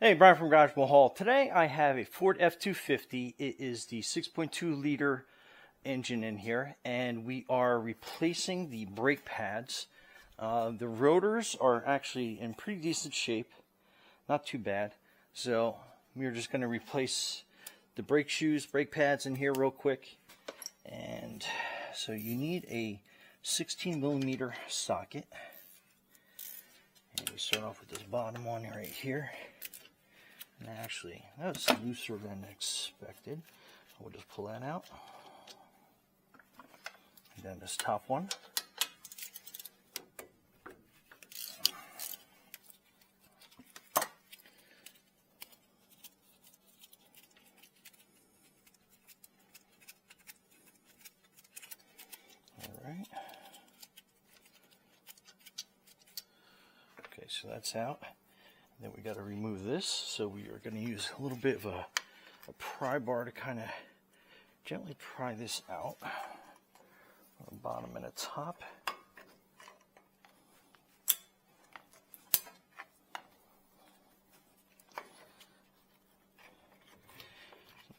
Hey, Brian from Garage Hall. Today I have a Ford F-250. It is the 6.2 liter engine in here, and we are replacing the brake pads. The rotors are actually in pretty decent shape, not too bad. So we're just going to replace the brake shoes, brake pads in here real quick. And so you need a 16 millimeter socket. And we start off with this bottom one right here. And actually, that was looser than expected. We'll just pull that out. And then this top one. Alright. Okay, so that's out. Then we got to remove this, so we are going to use a little bit of a pry bar to kind of gently pry this out on the bottom and the top.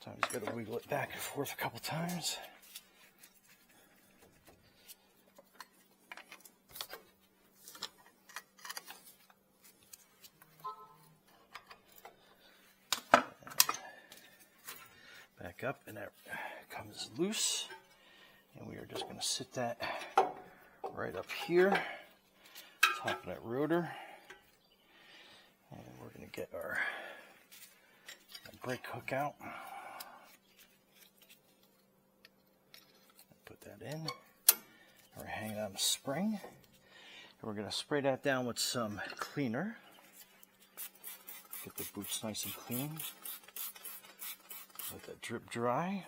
Sometimes you got to wiggle it back and forth a couple times. Back up, and that comes loose, and we are just going to sit that right up here, top of that rotor, and we're going to get our brake hook out, put that in, and we're hanging on a spring, and we're going to spray that down with some cleaner, get the boots nice and clean. Let that drip dry,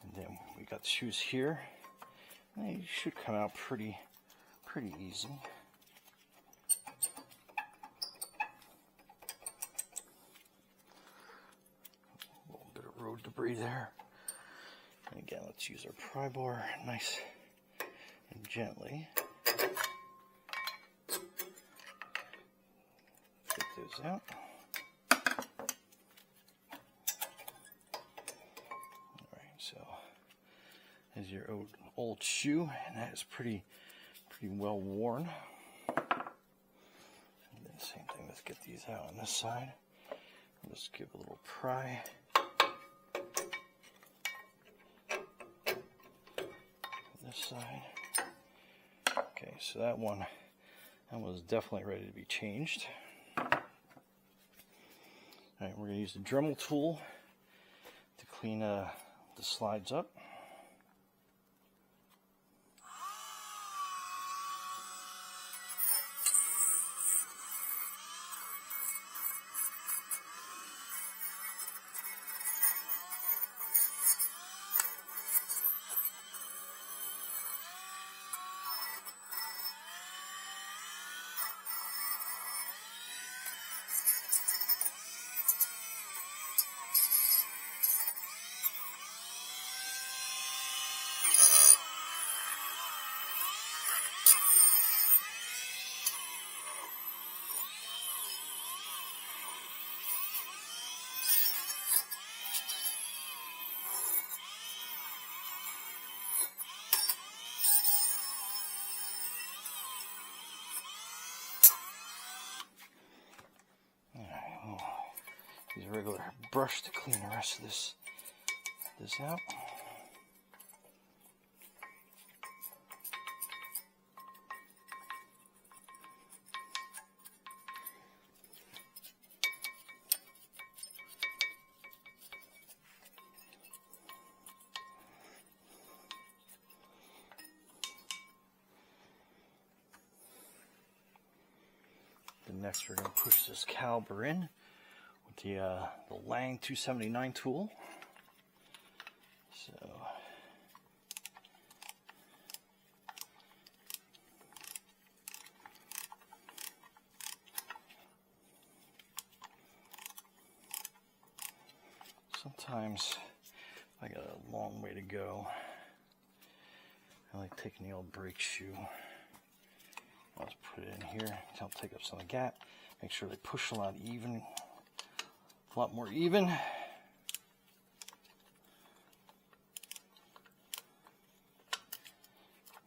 and then we got the shoes here. They should come out pretty easy. A little bit of road debris there. And again, let's use our pry bar nice and gently. Get those out. So, there's your old shoe, and that is pretty well worn. And then same thing, let's get these out on this side. Let's give a little pry. This side. Okay, so that one was definitely ready to be changed. Alright, we're going to use the Dremel tool to clean the slides up. Use a regular brush to clean the rest of this out. Then next we're going to push this caliper in with the Lang 279 tool. So sometimes I got a long way to go. I like taking the old brake shoe. I'll just put it in here. It'll take up some of the gap. Make sure they push a lot more even.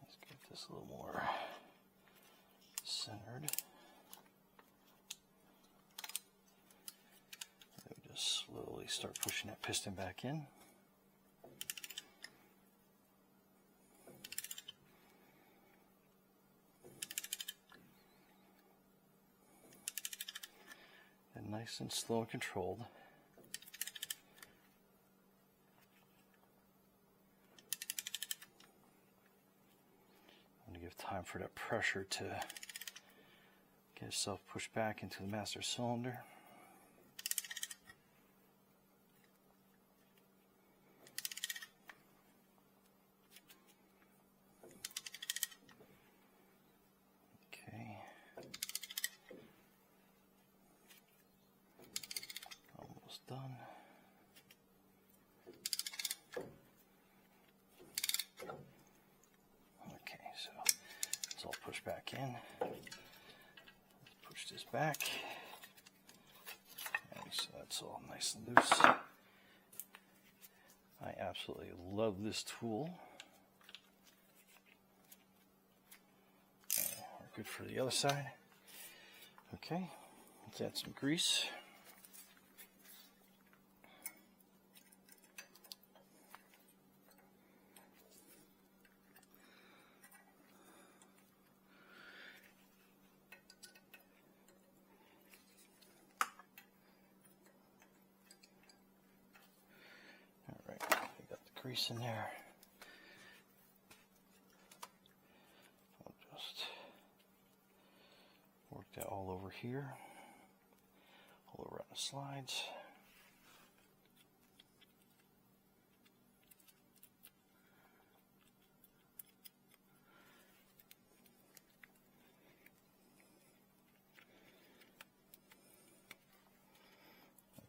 Let's get this a little more centered. And we just slowly start pushing that piston back in. And nice and slow and controlled. Give time for that pressure to get itself pushed back into the master cylinder. Okay. Almost done. Push back in. Push this back. Okay, so that's all nice and loose. I absolutely love this tool. We're good for the other side. Okay, let's add some grease. Grease in there. I'll just work that all over here, all over on the slides.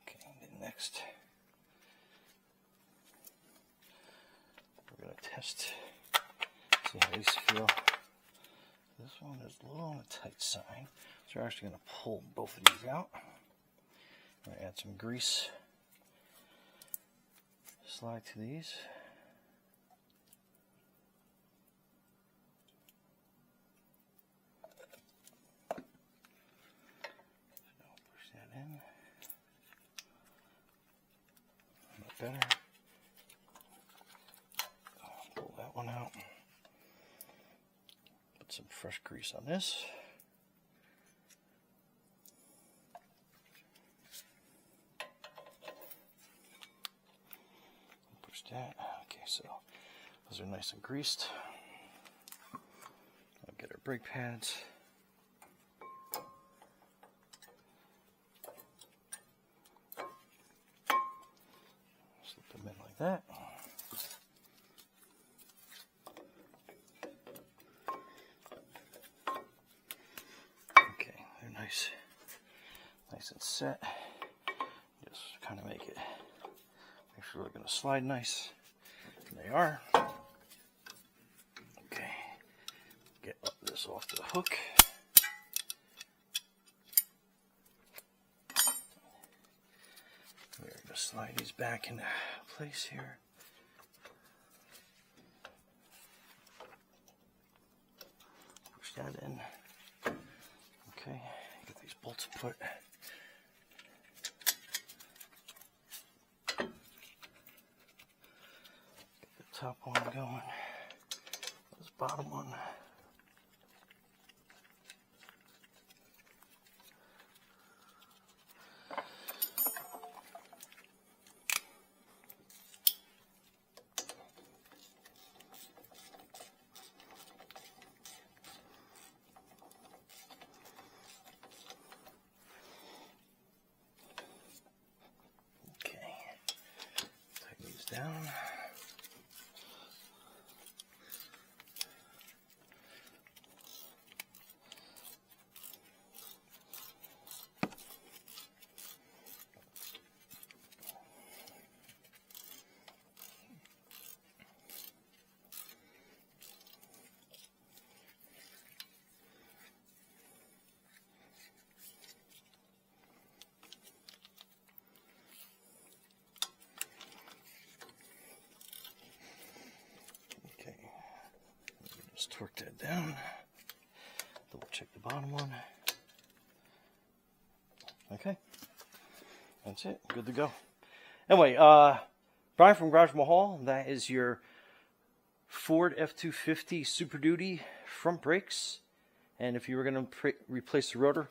Okay, then next. Test, see how these feel. This one is a little on the tight side, so we're actually going to pull both of these out. I'm going to add some grease. Slide to these. So push that in. A bit better. One out. Put some fresh grease on this. Push that. Okay, so those are nice and greased. I'll get our brake pads. Slip them in like that. Nice and set. Just kind of make sure they're going to slide nice. And they are. Okay. Get this off the hook. We're going to slide these back into place here. Push that in. Okay. Get these bolts put. Top one going, this bottom one. Okay, tighten these down. Just torque that down. Double check the bottom one. Okay. That's it. Good to go. Anyway, Brian from Garage Mahal, that is your Ford F-250 Super Duty front brakes. And if you were going to replace the rotor,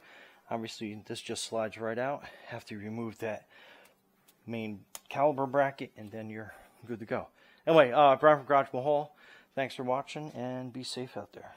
obviously this just slides right out. Have to remove that main caliper bracket, and then you're good to go. Anyway, Brian from Garage Mahal, thanks for watching, and be safe out there.